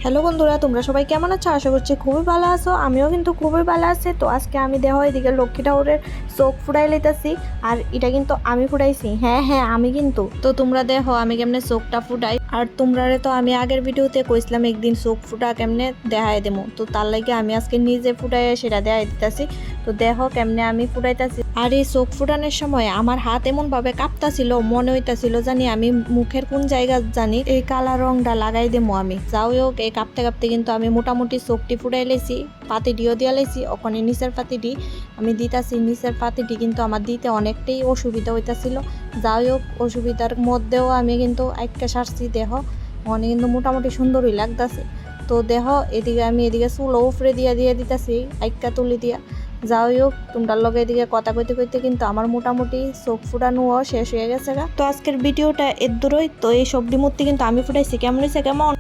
Hello বন্ধুরা, তোমরা সবাই কেমন আছো? আশা করছি খুবই ভালো আছো। আমিও কিন্তু খুবই ভালো আছি। তো আজকে আমি দেখো এদিকে লক্ষ্মী ঠাকুরের চোখ ফুটাই লইতাছি। আর এটা কিন্তু আমি ফুটাইছি। হ্যাঁ হ্যাঁ, আমি কিন্তু। তো তোমরা দেখো আমি কেমনে চোখটা ফুটাই। আর তোমরারে তো আমি আগের ভিডিওতে কইছিলাম একদিন চোখ ফুটা কেমনে দেখাই দেবো। তো তার লাগে আমি আজকে নিজে ফুটাই সেটা দেখাই দিতেছি। তো দেখো কেমনে আমি ফুটাইতেছি। আর এই চোখ ফুটানোর সময় আমার হাত এমন ভাবে কাঁপতাছিল, মনে হইতাছিল জানি আমি মুখের কোন জায়গা জানি এই কালা রংটা লাগাই দেবো আমি। যাও হোক, এই কাঁপতে কাঁপতে কিন্তু আমি মোটামুটি চোখটি ফুটাই লেছি, পাতিটিও দিয়া লেছি। ওখানে নিচের পাতিটি আমি দিতাছি। নিচের পাতিটি কিন্তু আমার দিতে অনেকটাই অসুবিধা হইতাছিল। যাই হোক, অসুবিধার মধ্যেও আমি কিন্তু একটা সারছি। দেহ অনেক কিন্তু মোটামুটি সুন্দরই লাগতেছে। তো দেহ এদিকে আমি এদিকে চুলো উপরে দিয়ে দিয়ে দিতেছি একটা তুলি দিয়া। যাই হোক, তোমরার লগে এদিকে কথা কইতে কইতে কিন্তু আমার মোটামুটি চোখ ফুটানোও শেষ হয়ে গেছে গা। তো আজকের ভিডিওটা এর দূরই। তো এই সবজি মূর্তি কিন্তু আমি ফুটাইছি। কেমন হয়েছে কেমন?